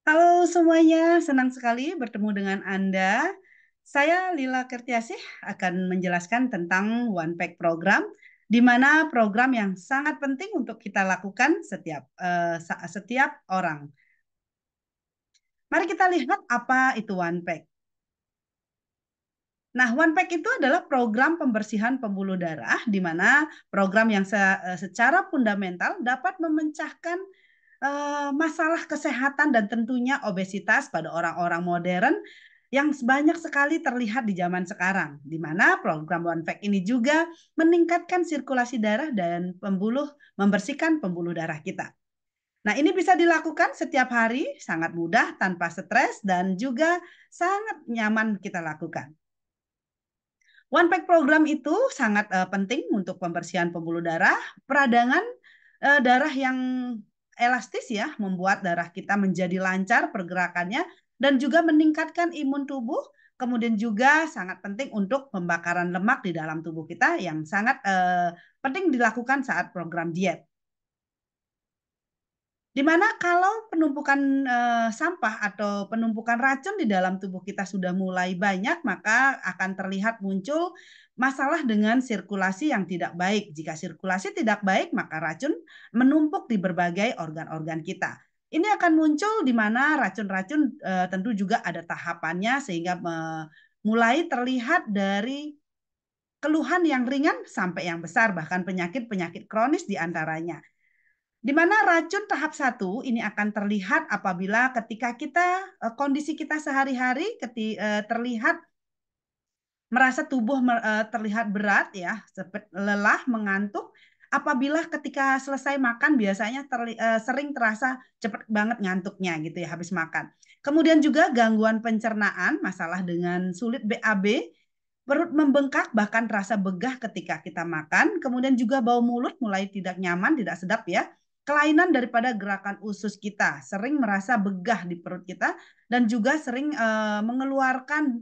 Halo semuanya, senang sekali bertemu dengan Anda. Saya Lila Kertiasih akan menjelaskan tentang One Pack program, di mana program yang sangat penting untuk kita lakukan setiap orang. Mari kita lihat apa itu One Pack. Nah, One Pack itu adalah program pembersihan pembuluh darah, di mana program yang secara fundamental dapat memecahkan masalah kesehatan dan tentunya obesitas pada orang-orang modern yang banyak sekali terlihat di zaman sekarang, di mana program One Pack ini juga meningkatkan sirkulasi darah dan membersihkan pembuluh darah kita. Nah, ini bisa dilakukan setiap hari, sangat mudah, tanpa stres, dan juga sangat nyaman kita lakukan. One Pack program itu sangat penting untuk pembersihan pembuluh darah, peradangan darah yang elastis ya, membuat darah kita menjadi lancar pergerakannya dan juga meningkatkan imun tubuh. Kemudian juga sangat penting untuk pembakaran lemak di dalam tubuh kita yang sangat penting dilakukan saat program diet. Di mana kalau penumpukan sampah atau penumpukan racun di dalam tubuh kita sudah mulai banyak, maka akan terlihat muncul masalah dengan sirkulasi yang tidak baik. Jika sirkulasi tidak baik, maka racun menumpuk di berbagai organ-organ kita. Ini akan muncul di mana racun-racun tentu juga ada tahapannya sehingga mulai terlihat dari keluhan yang ringan sampai yang besar, bahkan penyakit-penyakit kronis di antaranya. Di mana racun tahap 1 ini akan terlihat apabila ketika kondisi kita sehari-hari terlihat merasa tubuh terlihat berat ya, seperti lelah, mengantuk. Apabila ketika selesai makan biasanya sering terasa cepat banget ngantuknya gitu ya habis makan. Kemudian juga gangguan pencernaan, masalah dengan sulit BAB, perut membengkak bahkan terasa begah ketika kita makan. Kemudian juga bau mulut mulai tidak nyaman, tidak sedap ya. Kelainan daripada gerakan usus kita, sering merasa begah di perut kita dan juga sering mengeluarkan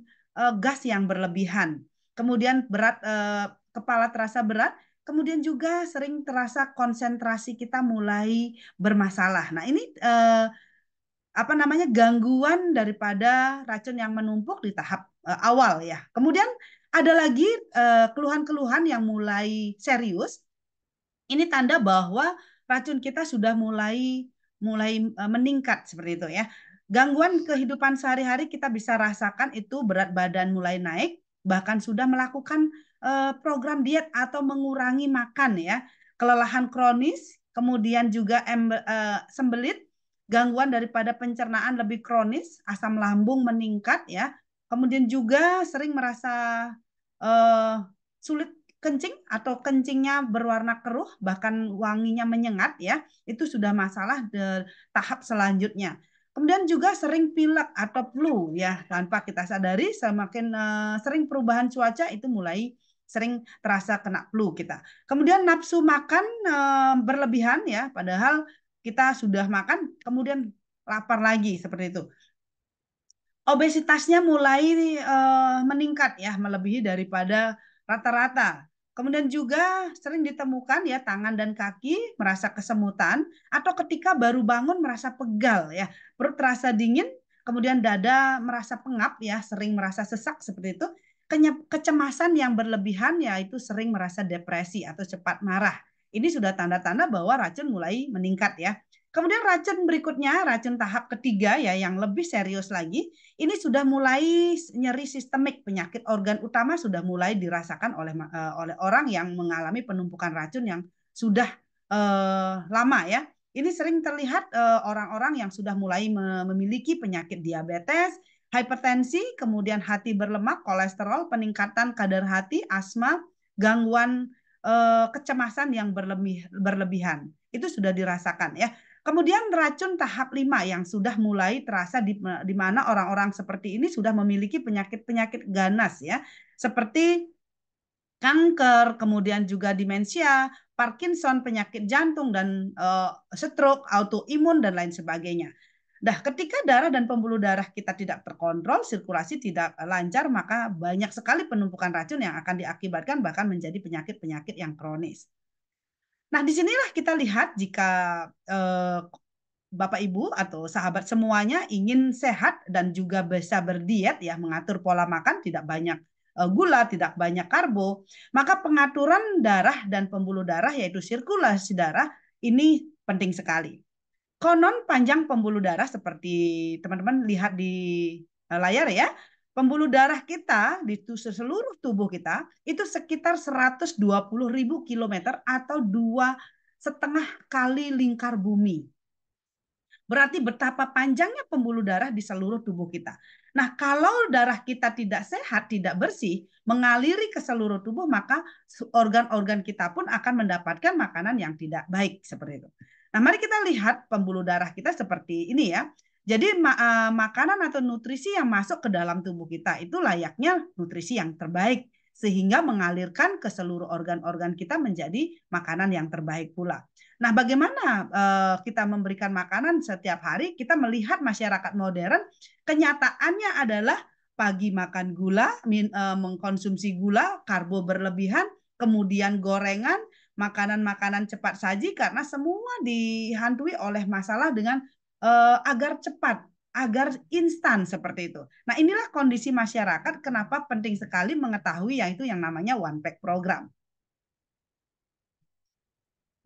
gas yang berlebihan. Kemudian kepala terasa berat, kemudian juga sering terasa konsentrasi kita mulai bermasalah. Nah, ini apa namanya gangguan daripada racun yang menumpuk di tahap awal ya. Kemudian ada lagi keluhan-keluhan yang mulai serius. Ini tanda bahwa racun kita sudah mulai mulai meningkat seperti itu ya. Gangguan kehidupan sehari-hari kita bisa rasakan itu berat badan mulai naik, bahkan sudah melakukan program diet atau mengurangi makan ya. Kelelahan kronis, kemudian juga sembelit, gangguan daripada pencernaan lebih kronis, asam lambung meningkat ya. Kemudian juga sering merasa uh, sulit kencing atau kencingnya berwarna keruh, bahkan wanginya menyengat ya, itu sudah masalah tahap selanjutnya. Kemudian juga sering pilek atau flu ya, tanpa kita sadari semakin sering perubahan cuaca itu mulai sering terasa kena flu kita. Kemudian nafsu makan berlebihan ya, padahal kita sudah makan kemudian lapar lagi seperti itu. Obesitasnya mulai meningkat ya, melebihi daripada rata-rata. Kemudian juga sering ditemukan ya tangan dan kaki merasa kesemutan atau ketika baru bangun merasa pegal ya, perut terasa dingin, kemudian dada merasa pengap ya, sering merasa sesak seperti itu. Kecemasan yang berlebihan ya itu sering merasa depresi atau cepat marah. Ini sudah tanda-tanda bahwa racun mulai meningkat ya. Kemudian racun berikutnya, racun tahap ketiga ya yang lebih serius lagi, ini sudah mulai nyeri sistemik, penyakit organ utama sudah mulai dirasakan oleh orang yang mengalami penumpukan racun yang sudah lama ya. Ini sering terlihat orang-orang yang sudah mulai memiliki penyakit diabetes, hipertensi, kemudian hati berlemak, kolesterol, peningkatan kadar hati, asma, gangguan kecemasan yang berlebihan. Itu sudah dirasakan ya. Kemudian racun tahap 5 yang sudah mulai terasa di mana orang-orang seperti ini sudah memiliki penyakit-penyakit ganas ya, seperti kanker, kemudian juga demensia, Parkinson, penyakit jantung dan stroke, autoimun dan lain sebagainya. Nah, ketika darah dan pembuluh darah kita tidak terkontrol, sirkulasi tidak lancar, maka banyak sekali penumpukan racun yang akan diakibatkan bahkan menjadi penyakit-penyakit yang kronis. Nah, disinilah kita lihat jika Bapak Ibu atau sahabat semuanya ingin sehat dan juga bisa berdiet ya, mengatur pola makan, tidak banyak gula, tidak banyak karbo, maka pengaturan darah dan pembuluh darah yaitu sirkulasi darah ini penting sekali. Konon panjang pembuluh darah seperti teman-teman lihat di layar ya, pembuluh darah kita di seluruh tubuh kita itu sekitar 120.000 kilometer atau 2,5 kali lingkar bumi. Berarti betapa panjangnya pembuluh darah di seluruh tubuh kita. Nah, kalau darah kita tidak sehat, tidak bersih, mengaliri ke seluruh tubuh, maka organ-organ kita pun akan mendapatkan makanan yang tidak baik seperti itu. Nah, mari kita lihat pembuluh darah kita seperti ini ya. Jadi makanan atau nutrisi yang masuk ke dalam tubuh kita itu layaknya nutrisi yang terbaik sehingga mengalirkan ke seluruh organ-organ kita menjadi makanan yang terbaik pula. Nah, bagaimana kita memberikan makanan setiap hari? Kita melihat masyarakat modern, kenyataannya adalah pagi makan gula, mengkonsumsi gula, karbo berlebihan, kemudian gorengan, makanan-makanan cepat saji, karena semua dihantui oleh masalah dengan agar cepat, agar instan seperti itu. Nah, inilah kondisi masyarakat, kenapa penting sekali mengetahui yaitu yang namanya One Pack Program.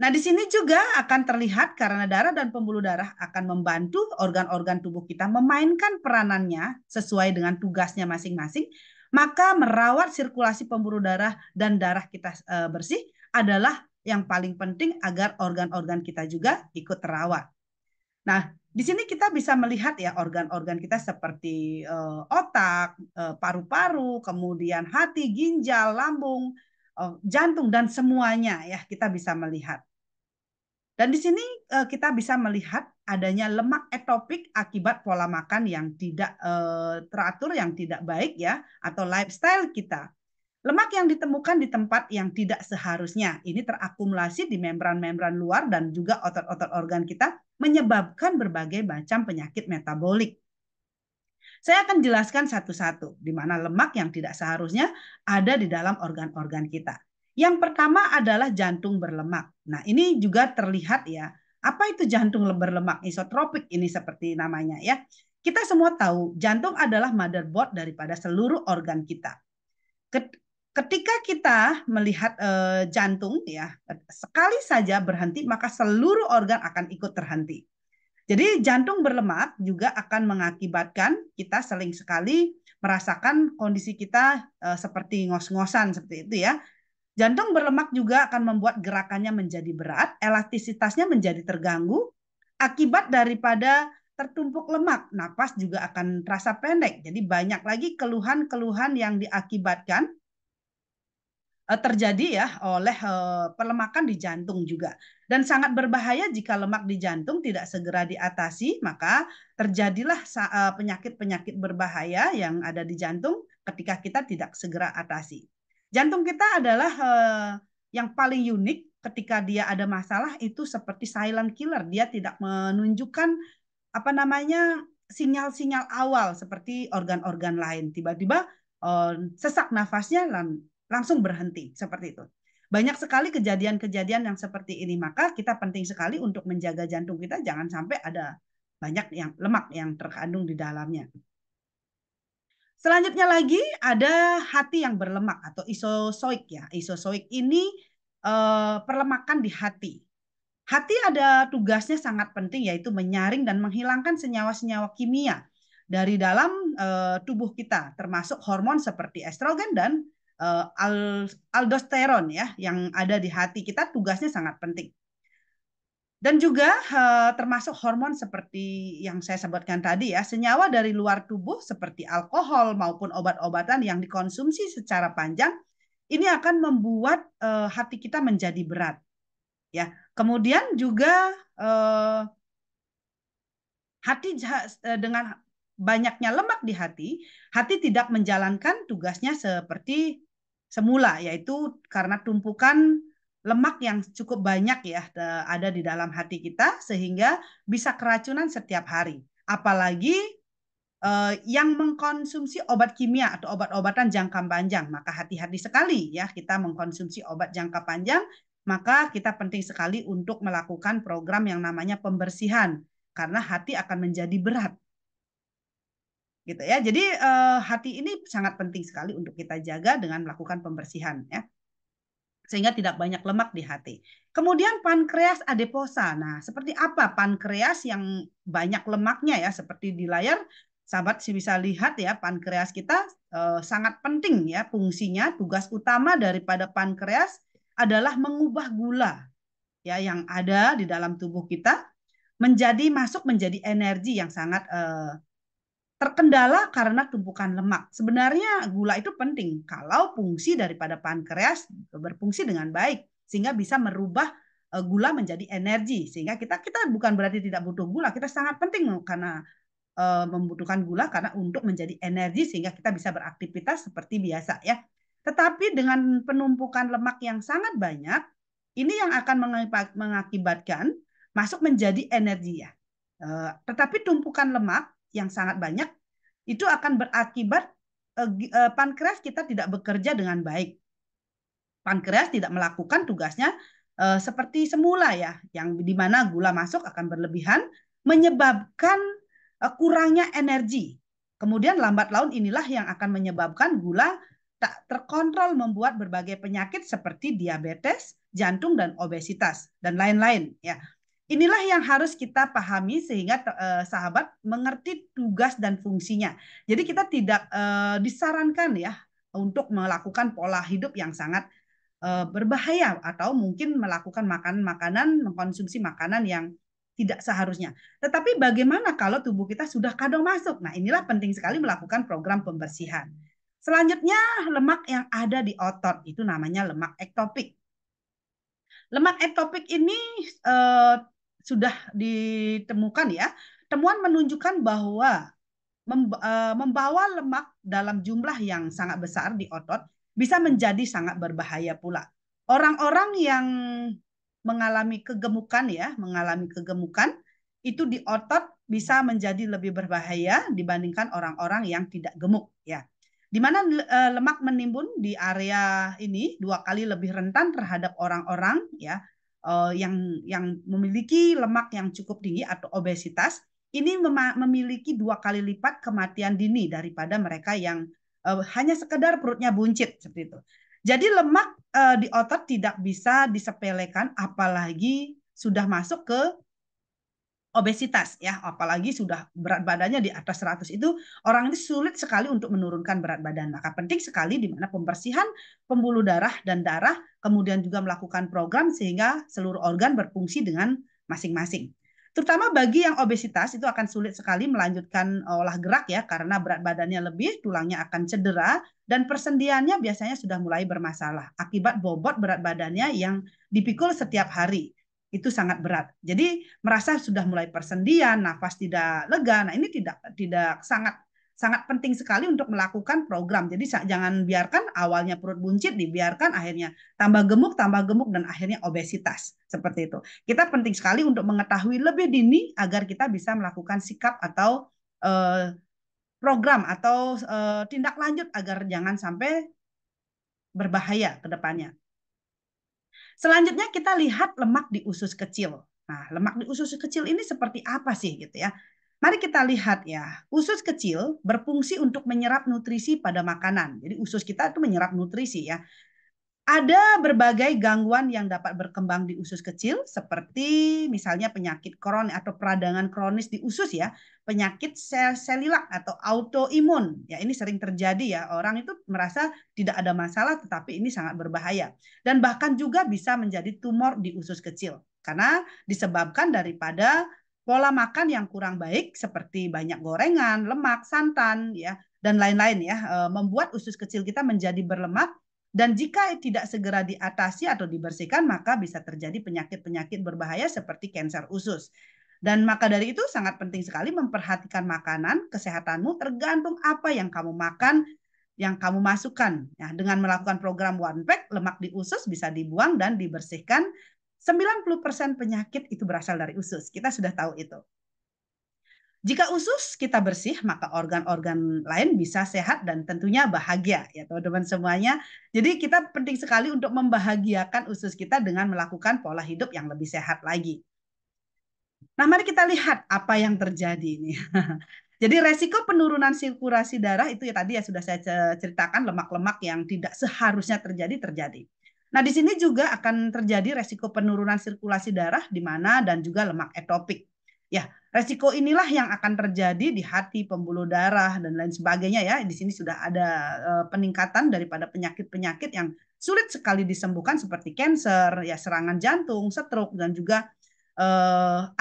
Nah, di sini juga akan terlihat karena darah dan pembuluh darah akan membantu organ-organ tubuh kita memainkan peranannya sesuai dengan tugasnya masing-masing, maka merawat sirkulasi pembuluh darah dan darah kita bersih adalah yang paling penting agar organ-organ kita juga ikut terawat. Nah, di sini kita bisa melihat ya organ-organ kita seperti otak, paru-paru, kemudian hati, ginjal, lambung, jantung, dan semuanya ya kita bisa melihat. Dan di sini kita bisa melihat adanya lemak etopik akibat pola makan yang tidak teratur, yang tidak baik ya, atau lifestyle kita. Lemak yang ditemukan di tempat yang tidak seharusnya, ini terakumulasi di membran-membran luar dan juga otot-otot organ kita, menyebabkan berbagai macam penyakit metabolik. Saya akan jelaskan satu-satu, di mana lemak yang tidak seharusnya ada di dalam organ-organ kita. Yang pertama adalah jantung berlemak. Nah, ini juga terlihat ya. Apa itu jantung berlemak? Isotropik ini seperti namanya ya. Kita semua tahu jantung adalah motherboard daripada seluruh organ kita. Ketika kita melihat jantung ya, sekali saja berhenti maka seluruh organ akan ikut terhenti. Jadi jantung berlemak juga akan mengakibatkan kita sering sekali merasakan kondisi kita seperti ngos-ngosan seperti itu ya. Jantung berlemak juga akan membuat gerakannya menjadi berat, elastisitasnya menjadi terganggu, akibat daripada tertumpuk lemak. Napas juga akan terasa pendek. Jadi banyak lagi keluhan-keluhan yang diakibatkan terjadi ya oleh pelemakan di jantung juga. Dan sangat berbahaya jika lemak di jantung tidak segera diatasi, maka terjadilah penyakit-penyakit berbahaya yang ada di jantung ketika kita tidak segera atasi. Jantung kita adalah yang paling unik ketika dia ada masalah itu seperti silent killer. Dia tidak menunjukkan apa namanya sinyal-sinyal awal seperti organ-organ lain. Tiba-tiba sesak nafasnya langsung berhenti seperti itu. Banyak sekali kejadian-kejadian yang seperti ini, maka kita penting sekali untuk menjaga jantung kita jangan sampai ada banyak yang lemak yang terkandung di dalamnya. Selanjutnya lagi ada hati yang berlemak atau isozoik ya. Isozoik ini perlemakan di hati. Hati ada tugasnya sangat penting yaitu menyaring dan menghilangkan senyawa-senyawa kimia dari dalam tubuh kita, termasuk hormon seperti estrogen dan aldosteron ya yang ada di hati kita, tugasnya sangat penting. Dan juga termasuk hormon seperti yang saya sebutkan tadi ya, senyawa dari luar tubuh seperti alkohol maupun obat-obatan yang dikonsumsi secara panjang ini akan membuat hati kita menjadi berat. Ya, kemudian juga hati dengan banyaknya lemak di hati tidak menjalankan tugasnya seperti semula, yaitu karena tumpukan lemak yang cukup banyak ya ada di dalam hati kita sehingga bisa keracunan setiap hari. Apalagi yang mengkonsumsi obat kimia atau obat-obatan jangka panjang, maka hati-hati sekali ya kita mengkonsumsi obat jangka panjang, maka kita penting sekali untuk melakukan program yang namanya pembersihan. karena hati akan menjadi berat. Gitu ya. Jadi hati ini sangat penting sekali untuk kita jaga dengan melakukan pembersihan ya. Sehingga tidak banyak lemak di hati. Kemudian pankreas adiposa. Nah, seperti apa pankreas yang banyak lemaknya ya? Seperti di layar, sahabat sih bisa lihat ya, pankreas kita sangat penting ya fungsinya. Tugas utama daripada pankreas adalah mengubah gula ya yang ada di dalam tubuh kita masuk menjadi energi yang sangat terkendala karena tumpukan lemak. Sebenarnya gula itu penting kalau fungsi daripada pankreas berfungsi dengan baik sehingga bisa merubah gula menjadi energi sehingga kita bukan berarti tidak butuh gula, kita sangat penting karena membutuhkan gula karena untuk menjadi energi sehingga kita bisa beraktivitas seperti biasa ya. Tetapi dengan penumpukan lemak yang sangat banyak, ini yang akan mengakibatkan masuk menjadi energi ya. Tetapi tumpukan lemak yang sangat banyak itu akan berakibat pankreas kita tidak bekerja dengan baik. Pankreas tidak melakukan tugasnya seperti semula ya, yang di mana gula masuk akan berlebihan menyebabkan kurangnya energi. Kemudian lambat laun inilah yang akan menyebabkan gula tak terkontrol membuat berbagai penyakit seperti diabetes, jantung dan obesitas dan lain-lain ya. Inilah yang harus kita pahami sehingga sahabat mengerti tugas dan fungsinya. Jadi kita tidak disarankan ya untuk melakukan pola hidup yang sangat berbahaya atau mungkin melakukan makanan-makanan, mengkonsumsi makanan yang tidak seharusnya. Tetapi bagaimana kalau tubuh kita sudah kadang masuk? Nah, inilah penting sekali melakukan program pembersihan. Selanjutnya, lemak yang ada di otot itu namanya lemak ektopik. Lemak ektopik ini sudah ditemukan ya. Temuan menunjukkan bahwa membawa lemak dalam jumlah yang sangat besar di otot bisa menjadi sangat berbahaya pula. Orang-orang yang mengalami kegemukan itu di otot bisa menjadi lebih berbahaya dibandingkan orang-orang yang tidak gemuk ya. Di mana lemak menimbun di area ini 2 kali lebih rentan terhadap orang-orang ya yang memiliki lemak yang cukup tinggi atau obesitas. Ini memiliki 2 kali lipat kematian dini daripada mereka yang hanya sekedar perutnya buncit seperti itu. Jadi lemak di otot tidak bisa disepelekan apalagi sudah masuk ke obesitas ya, apalagi sudah berat badannya di atas 100 itu orang ini sulit sekali untuk menurunkan berat badan. Maka penting sekali di mana pembersihan pembuluh darah dan darah, kemudian juga melakukan program sehingga seluruh organ berfungsi dengan masing-masing. Terutama bagi yang obesitas itu akan sulit sekali melanjutkan olah gerak ya karena berat badannya lebih, tulangnya akan cedera dan persendiannya biasanya sudah mulai bermasalah akibat bobot berat badannya yang dipikul setiap hari itu sangat berat. Jadi merasa sudah mulai persendian, nafas tidak lega. Nah, ini tidak sangat penting sekali untuk melakukan program. Jadi jangan biarkan awalnya perut buncit dibiarkan akhirnya tambah gemuk dan akhirnya obesitas. Seperti itu. Kita penting sekali untuk mengetahui lebih dini agar kita bisa melakukan sikap atau program atau tindak lanjut agar jangan sampai berbahaya ke depannya. Selanjutnya kita lihat lemak di usus kecil. Nah, lemak di usus kecil ini seperti apa sih gitu ya? Mari kita lihat ya, usus kecil berfungsi untuk menyerap nutrisi pada makanan. Jadi usus kita itu menyerap nutrisi ya. Ada berbagai gangguan yang dapat berkembang di usus kecil seperti misalnya penyakit kronis atau peradangan kronis di usus ya, penyakit selilak atau autoimun. Ya, ini sering terjadi ya. Orang itu merasa tidak ada masalah tetapi ini sangat berbahaya. Dan bahkan juga bisa menjadi tumor di usus kecil karena disebabkan daripada pola makan yang kurang baik seperti banyak gorengan, lemak, santan ya dan lain-lain ya, membuat usus kecil kita menjadi berlemak. Dan jika tidak segera diatasi atau dibersihkan, maka bisa terjadi penyakit-penyakit berbahaya seperti kanker usus. Dan maka dari itu sangat penting sekali memperhatikan makanan, kesehatanmu tergantung apa yang kamu makan, yang kamu masukkan. Ya, dengan melakukan program One Pack, lemak di usus bisa dibuang dan dibersihkan. 90% penyakit itu berasal dari usus. Kita sudah tahu itu. Jika usus kita bersih, maka organ-organ lain bisa sehat dan tentunya bahagia ya teman-teman semuanya. Jadi kita penting sekali untuk membahagiakan usus kita dengan melakukan pola hidup yang lebih sehat lagi. Nah, mari kita lihat apa yang terjadi ini. Jadi resiko penurunan sirkulasi darah itu ya tadi ya sudah saya ceritakan, lemak-lemak yang tidak seharusnya terjadi. Nah, di sini juga akan terjadi resiko penurunan sirkulasi darah di mana dan juga lemak etopik. Ya, resiko inilah yang akan terjadi di hati, pembuluh darah dan lain sebagainya ya. Di sini sudah ada peningkatan daripada penyakit-penyakit yang sulit sekali disembuhkan seperti kanker, ya serangan jantung, stroke dan juga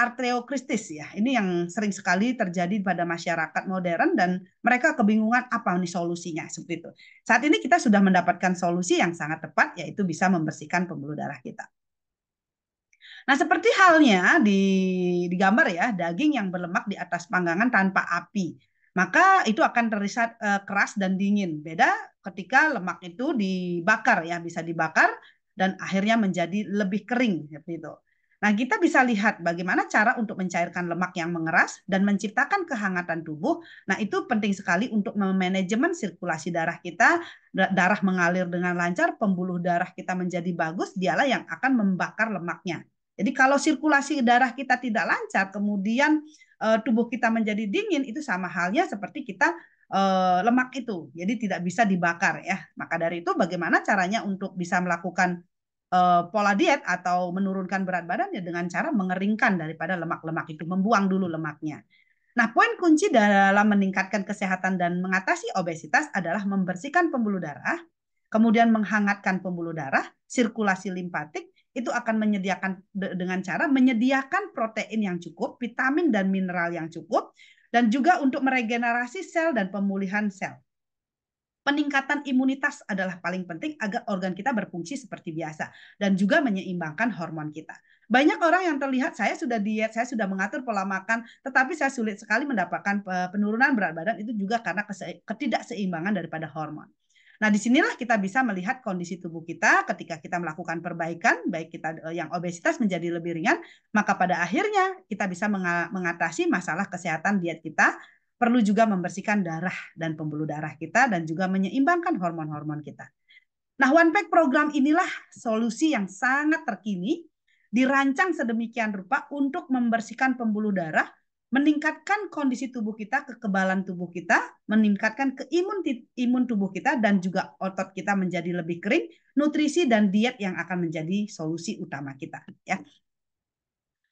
arteriokristis ya. Ini yang sering sekali terjadi pada masyarakat modern dan mereka kebingungan apa nih solusinya seperti itu. Saat ini kita sudah mendapatkan solusi yang sangat tepat yaitu bisa membersihkan pembuluh darah kita. Nah, seperti halnya di gambar ya, daging yang berlemak di atas panggangan tanpa api. Maka itu akan terlihat keras dan dingin. Beda ketika lemak itu dibakar ya, bisa dibakar dan akhirnya menjadi lebih kering seperti itu. Nah, kita bisa lihat bagaimana cara untuk mencairkan lemak yang mengeras dan menciptakan kehangatan tubuh. Nah, itu penting sekali untuk memanajemen sirkulasi darah kita, darah mengalir dengan lancar, pembuluh darah kita menjadi bagus, dialah yang akan membakar lemaknya. Jadi kalau sirkulasi darah kita tidak lancar, kemudian tubuh kita menjadi dingin, itu sama halnya seperti kita lemak itu, jadi tidak bisa dibakar ya. Maka dari itu bagaimana caranya untuk bisa melakukan pola diet atau menurunkan berat badan ya dengan cara mengeringkan daripada lemak-lemak itu, membuang dulu lemaknya. Nah, poin kunci dalam meningkatkan kesehatan dan mengatasi obesitas adalah membersihkan pembuluh darah, kemudian menghangatkan pembuluh darah, sirkulasi limpatik, itu akan menyediakan dengan cara menyediakan protein yang cukup, vitamin dan mineral yang cukup, dan juga untuk meregenerasi sel dan pemulihan sel. Peningkatan imunitas adalah paling penting agar organ kita berfungsi seperti biasa dan juga menyeimbangkan hormon kita. Banyak orang yang terlihat saya sudah diet, saya sudah mengatur pola makan, tetapi saya sulit sekali mendapatkan penurunan berat badan itu juga karena ketidakseimbangan daripada hormon. Nah, disinilah kita bisa melihat kondisi tubuh kita ketika kita melakukan perbaikan, baik kita yang obesitas menjadi lebih ringan, maka pada akhirnya kita bisa mengatasi masalah kesehatan diet kita, perlu juga membersihkan darah dan pembuluh darah kita dan juga menyeimbangkan hormon-hormon kita. Nah, One Pack program inilah solusi yang sangat terkini, dirancang sedemikian rupa untuk membersihkan pembuluh darah, meningkatkan kondisi tubuh kita, kekebalan tubuh kita, meningkatkan imun tubuh kita, dan juga otot kita menjadi lebih kering, nutrisi dan diet yang akan menjadi solusi utama kita. Ya.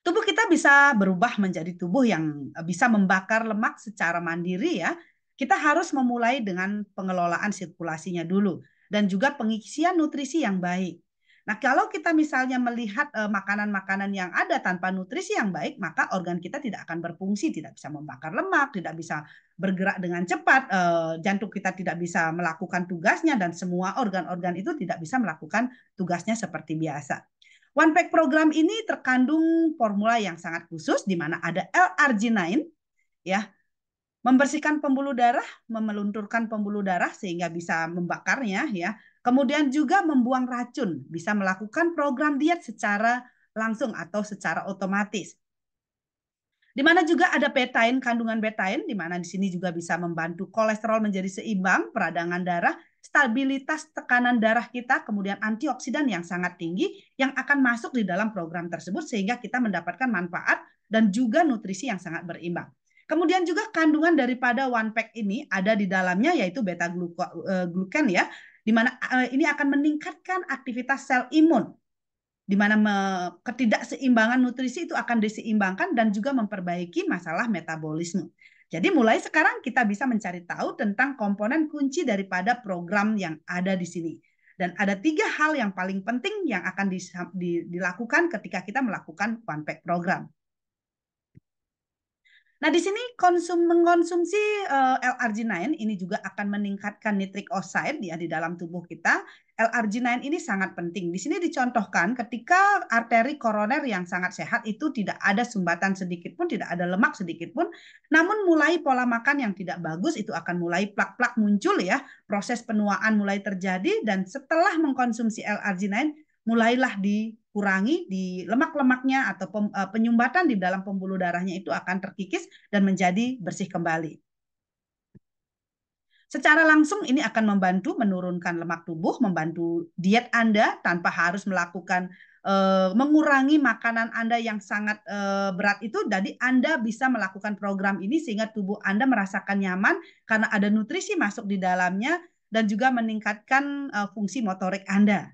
Tubuh kita bisa berubah menjadi tubuh yang bisa membakar lemak secara mandiri ya. Kita harus memulai dengan pengelolaan sirkulasinya dulu dan juga pengisian nutrisi yang baik. Nah, kalau kita misalnya melihat makanan-makanan yang ada tanpa nutrisi yang baik, maka organ kita tidak akan berfungsi, tidak bisa membakar lemak, tidak bisa bergerak dengan cepat, jantung kita tidak bisa melakukan tugasnya dan semua organ-organ itu tidak bisa melakukan tugasnya seperti biasa. One Pack program ini terkandung formula yang sangat khusus di mana ada L-arginine ya, membersihkan pembuluh darah, memelunturkan pembuluh darah sehingga bisa membakarnya ya. Kemudian juga membuang racun, bisa melakukan program diet secara langsung atau secara otomatis. Di mana juga ada betain, kandungan betain, di mana di sini juga bisa membantu kolesterol menjadi seimbang, peradangan darah, stabilitas tekanan darah kita, kemudian antioksidan yang sangat tinggi yang akan masuk di dalam program tersebut sehingga kita mendapatkan manfaat dan juga nutrisi yang sangat berimbang. Kemudian juga kandungan daripada One Pack ini ada di dalamnya yaitu beta glucan ya, di mana ini akan meningkatkan aktivitas sel imun, di mana ketidakseimbangan nutrisi itu akan diseimbangkan dan juga memperbaiki masalah metabolisme. Jadi mulai sekarang kita bisa mencari tahu tentang komponen kunci daripada program yang ada di sini. Dan ada 3 hal yang paling penting yang akan dilakukan ketika kita melakukan One Pack program. Nah, di sini mengkonsumsi L-arginine ini juga akan meningkatkan nitric oxide ya di dalam tubuh kita. L-arginine ini sangat penting. Di sini dicontohkan ketika arteri koroner yang sangat sehat itu tidak ada sumbatan sedikit pun, tidak ada lemak sedikit pun. Namun mulai pola makan yang tidak bagus itu akan mulai plak-plak muncul ya. Proses penuaan mulai terjadi dan setelah mengkonsumsi L-arginine mulailah dikurangi di lemak-lemaknya atau penyumbatan di dalam pembuluh darahnya itu akan terkikis dan menjadi bersih kembali. Secara langsung ini akan membantu menurunkan lemak tubuh, membantu diet Anda tanpa harus melakukan mengurangi makanan Anda yang sangat berat itu, jadi Anda bisa melakukan program ini sehingga tubuh Anda merasakan nyaman karena ada nutrisi masuk di dalamnya dan juga meningkatkan fungsi motorik Anda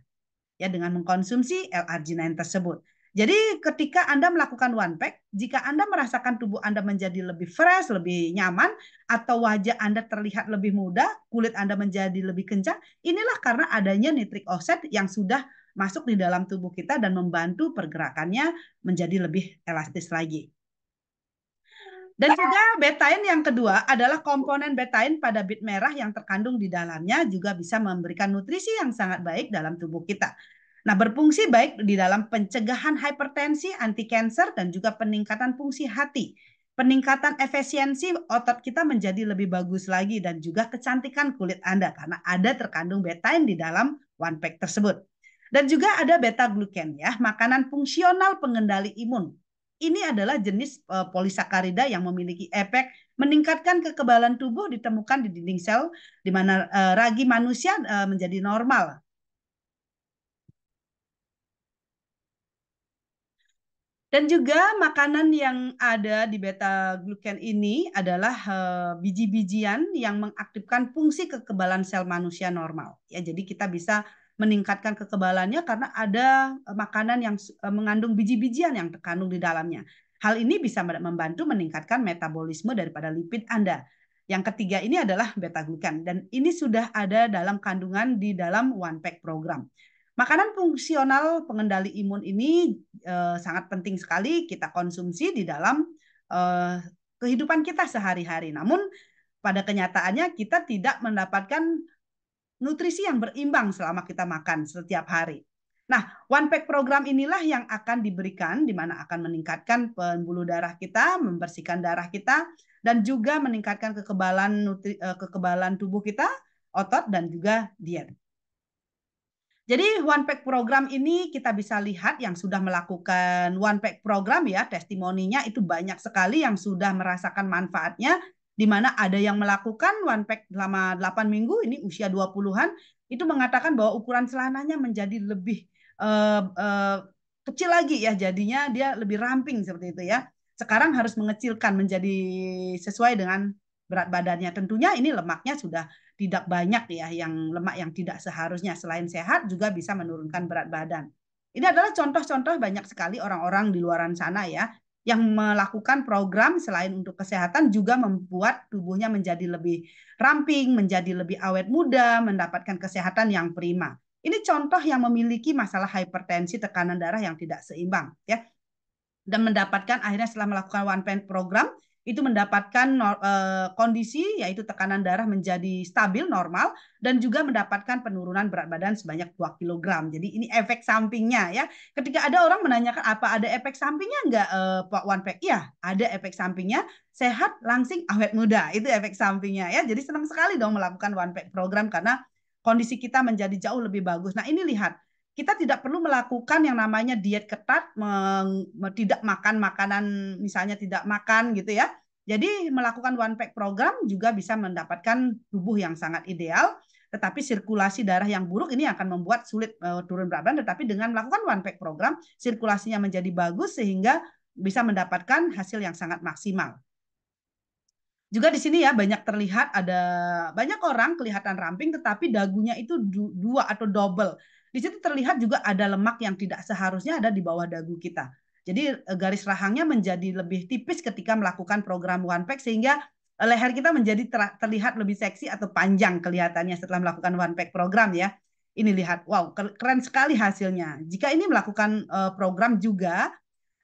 ya dengan mengkonsumsi L-arginine tersebut. Jadi ketika Anda melakukan one pack, jika Anda merasakan tubuh Anda menjadi lebih fresh, lebih nyaman, atau wajah Anda terlihat lebih muda, kulit Anda menjadi lebih kencang, inilah karena adanya nitric oxide yang sudah masuk di dalam tubuh kita dan membantu pergerakannya menjadi lebih elastis lagi. Dan juga betaine yang kedua adalah komponen betaine pada bit merah yang terkandung di dalamnya juga bisa memberikan nutrisi yang sangat baik dalam tubuh kita. Nah, berfungsi baik di dalam pencegahan hipertensi, anti kanker, dan juga peningkatan fungsi hati. Peningkatan efisiensi otot kita menjadi lebih bagus lagi dan juga kecantikan kulit Anda karena ada terkandung betaine di dalam one pack tersebut. Dan juga ada beta glucan ya, makanan fungsional pengendali imun. Ini adalah jenis polisakarida yang memiliki efek meningkatkan kekebalan tubuh ditemukan di dinding sel di mana ragi manusia menjadi normal. Dan juga makanan yang ada di beta glucan ini adalah biji-bijian yang mengaktifkan fungsi kekebalan sel manusia normal. Ya, jadi kita bisa meningkatkan kekebalannya karena ada makanan yang mengandung biji-bijian yang terkandung di dalamnya. Hal ini bisa membantu meningkatkan metabolisme daripada lipid Anda. Yang ketiga ini adalah beta glucan dan ini sudah ada dalam kandungan di dalam one pack program. Makanan fungsional pengendali imun ini sangat penting sekali kita konsumsi di dalam kehidupan kita sehari-hari. Namun pada kenyataannya kita tidak mendapatkan nutrisi yang berimbang selama kita makan setiap hari. Nah, one pack program inilah yang akan diberikan di mana akan meningkatkan pembuluh darah kita, membersihkan darah kita, dan juga meningkatkan kekebalan tubuh kita, otot, dan juga diet. Jadi one pack program ini kita bisa lihat yang sudah melakukan one pack program ya, testimoninya itu banyak sekali yang sudah merasakan manfaatnya, di mana ada yang melakukan one pack selama 8 minggu, ini usia 20-an, itu mengatakan bahwa ukuran celananya menjadi lebih kecil lagi ya, jadinya dia lebih ramping seperti itu ya. Sekarang harus mengecilkan menjadi sesuai dengan berat badannya. Tentunya ini lemaknya sudah tidak banyak ya, yang lemak yang tidak seharusnya. Selain sehat juga bisa menurunkan berat badan. Ini adalah contoh-contoh banyak sekali orang-orang di luar sana ya yang melakukan program selain untuk kesehatan juga membuat tubuhnya menjadi lebih ramping, menjadi lebih awet muda, mendapatkan kesehatan yang prima. Ini contoh yang memiliki masalah hipertensi, tekanan darah yang tidak seimbang ya. Dan mendapatkan akhirnya setelah melakukan one pack program itu mendapatkan kondisi yaitu tekanan darah menjadi stabil normal dan juga mendapatkan penurunan berat badan sebanyak 2 kg. Jadi ini efek sampingnya ya. Ketika ada orang menanyakan apa ada efek sampingnya enggak Pak One Pack? Ya, ada efek sampingnya, sehat, langsing, awet muda. Itu efek sampingnya ya. Jadi senang sekali dong melakukan One Pack program karena kondisi kita menjadi jauh lebih bagus. Nah, ini lihat kita tidak perlu melakukan yang namanya diet ketat, tidak makan makanan, misalnya tidak makan gitu ya. Jadi melakukan one pack program juga bisa mendapatkan tubuh yang sangat ideal, tetapi sirkulasi darah yang buruk ini akan membuat sulit turun berat badan, tetapi dengan melakukan one pack program, sirkulasinya menjadi bagus sehingga bisa mendapatkan hasil yang sangat maksimal. Juga di sini ya banyak terlihat ada banyak orang kelihatan ramping tetapi dagunya itu dua atau double. Di situ terlihat juga ada lemak yang tidak seharusnya ada di bawah dagu kita. Jadi garis rahangnya menjadi lebih tipis ketika melakukan program one pack sehingga leher kita menjadi terlihat lebih seksi atau panjang kelihatannya setelah melakukan one pack program ya. Ini lihat, wow, keren sekali hasilnya. Jika ini melakukan program juga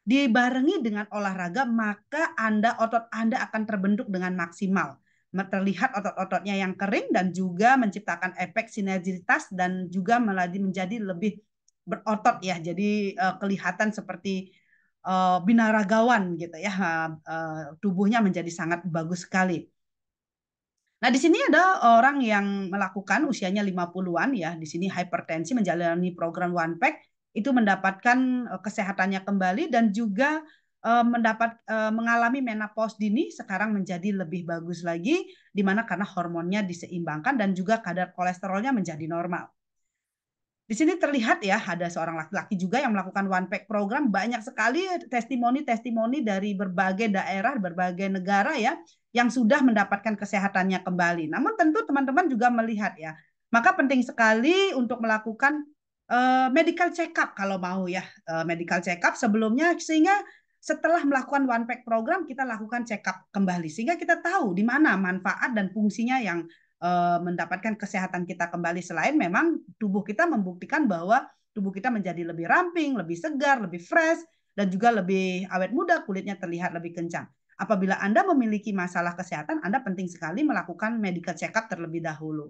dibarengi dengan olahraga, maka otot Anda akan terbentuk dengan maksimal. Terlihat otot-ototnya yang kering dan juga menciptakan efek sinergitas dan juga menjadi lebih berotot ya. Jadi kelihatan seperti binaragawan gitu ya. Tubuhnya menjadi sangat bagus sekali. Nah, di sini ada orang yang melakukan usianya 50-an ya. Di sini hipertensi menjalani program One Pack itu mendapatkan kesehatannya kembali dan juga mengalami menopause dini sekarang menjadi lebih bagus lagi di mana karena hormonnya diseimbangkan dan juga kadar kolesterolnya menjadi normal. Di sini terlihat ya, ada seorang laki-laki juga yang melakukan one pack program. Banyak sekali testimoni-testimoni dari berbagai daerah, berbagai negara ya, yang sudah mendapatkan kesehatannya kembali. Namun tentu teman-teman juga melihat ya, maka penting sekali untuk melakukan medical check up kalau mau ya, medical check up sebelumnya, sehingga setelah melakukan one pack program kita lakukan check up kembali sehingga kita tahu di mana manfaat dan fungsinya yang mendapatkan kesehatan kita kembali. Selain memang tubuh kita membuktikan bahwa tubuh kita menjadi lebih ramping, lebih segar, lebih fresh, dan juga lebih awet muda, kulitnya terlihat lebih kencang. Apabila Anda memiliki masalah kesehatan, Anda penting sekali melakukan medical check-up terlebih dahulu.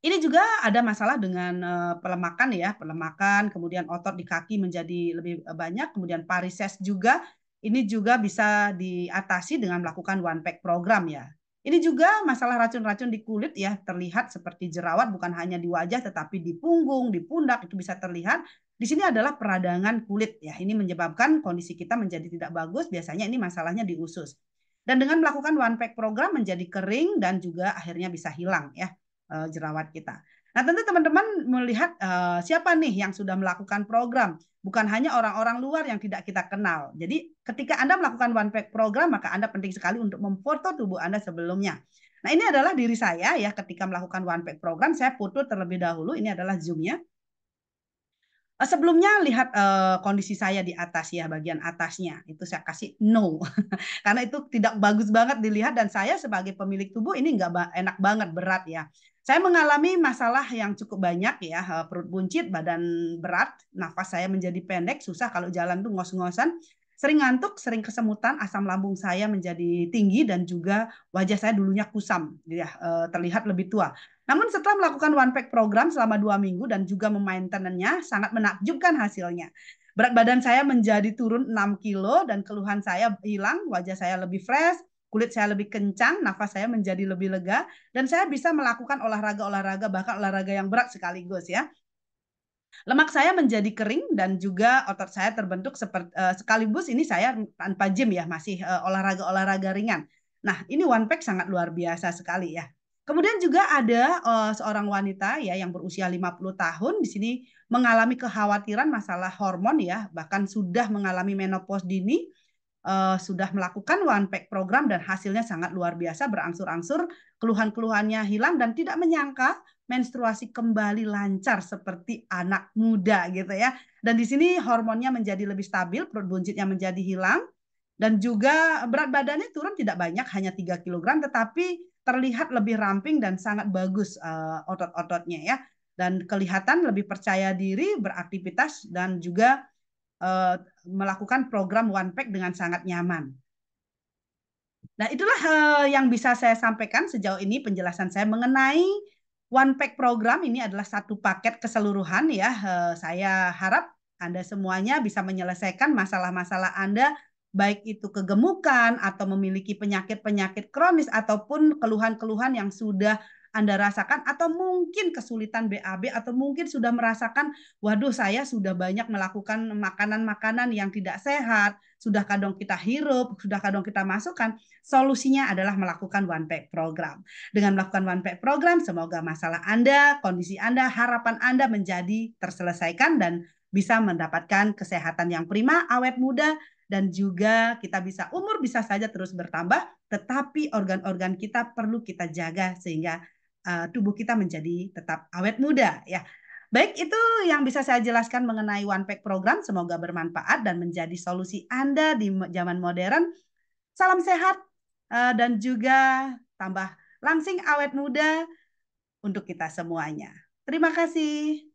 Ini juga ada masalah dengan pelemakan ya, pelemakan, kemudian otot di kaki menjadi lebih banyak, kemudian varises juga. Ini juga bisa diatasi dengan melakukan one pack program ya. Ini juga masalah racun-racun di kulit ya, terlihat seperti jerawat bukan hanya di wajah tetapi di punggung, di pundak itu bisa terlihat. Di sini adalah peradangan kulit ya. Ini menyebabkan kondisi kita menjadi tidak bagus, biasanya ini masalahnya di usus. Dan dengan melakukan one pack program menjadi kering dan juga akhirnya bisa hilang ya jerawat kita. Nah, tentu teman-teman melihat siapa nih yang sudah melakukan program. Bukan hanya orang-orang luar yang tidak kita kenal. Jadi ketika Anda melakukan one pack program, maka Anda penting sekali untuk memfoto tubuh Anda sebelumnya. Nah, ini adalah diri saya ya ketika melakukan one pack program, saya foto terlebih dahulu. Ini adalah zoom-nya. Sebelumnya lihat kondisi saya di atas ya, bagian atasnya. Itu saya kasih no. Karena itu tidak bagus banget dilihat dan saya sebagai pemilik tubuh ini nggak enak banget, berat ya. Saya mengalami masalah yang cukup banyak ya, perut buncit, badan berat, nafas saya menjadi pendek, susah kalau jalan tuh ngos-ngosan, sering ngantuk, sering kesemutan, asam lambung saya menjadi tinggi dan juga wajah saya dulunya kusam, ya, terlihat lebih tua. Namun setelah melakukan one pack program selama 2 minggu dan juga memaintenannya, sangat menakjubkan hasilnya. Berat badan saya menjadi turun 6 kilo dan keluhan saya hilang, wajah saya lebih fresh, kulit saya lebih kencang, nafas saya menjadi lebih lega, dan saya bisa melakukan olahraga-olahraga, bahkan olahraga yang berat sekaligus ya. Lemak saya menjadi kering dan juga otot saya terbentuk seperti sekaligus ini saya tanpa gym ya, masih olahraga-olahraga ringan. Nah, ini one pack sangat luar biasa sekali ya. Kemudian juga ada seorang wanita ya yang berusia 50 tahun di sini mengalami kekhawatiran masalah hormon ya, bahkan sudah mengalami menopause dini, sudah melakukan one pack program dan hasilnya sangat luar biasa, berangsur-angsur keluhan-keluhannya hilang dan tidak menyangka menstruasi kembali lancar seperti anak muda gitu ya. Dan di sini hormonnya menjadi lebih stabil, perut buncitnya menjadi hilang dan juga berat badannya turun tidak banyak, hanya 3 kg tetapi terlihat lebih ramping dan sangat bagus otot-ototnya ya. Dan kelihatan lebih percaya diri, beraktivitas dan juga melakukan program one pack dengan sangat nyaman. Nah, itulah yang bisa saya sampaikan sejauh ini penjelasan saya mengenai one pack program. Ini adalah satu paket keseluruhan ya. Saya harap Anda semuanya bisa menyelesaikan masalah-masalah Anda, baik itu kegemukan atau memiliki penyakit-penyakit kronis ataupun keluhan-keluhan yang sudah Anda rasakan atau mungkin kesulitan BAB atau mungkin sudah merasakan, waduh saya sudah banyak melakukan makanan-makanan yang tidak sehat, sudah kadang kita hirup, sudah kadang kita masukkan. Solusinya adalah melakukan one pack program. Dengan melakukan one pack program, semoga masalah Anda, kondisi Anda, harapan Anda menjadi terselesaikan dan bisa mendapatkan kesehatan yang prima, awet muda, dan juga kita bisa umur bisa saja terus bertambah, tetapi organ-organ kita perlu kita jaga sehingga tubuh kita menjadi tetap awet muda ya. Baik, itu yang bisa saya jelaskan mengenai one pack program. Semoga bermanfaat dan menjadi solusi Anda di zaman modern. Salam sehat dan juga tambah langsing awet muda untuk kita semuanya. Terima kasih.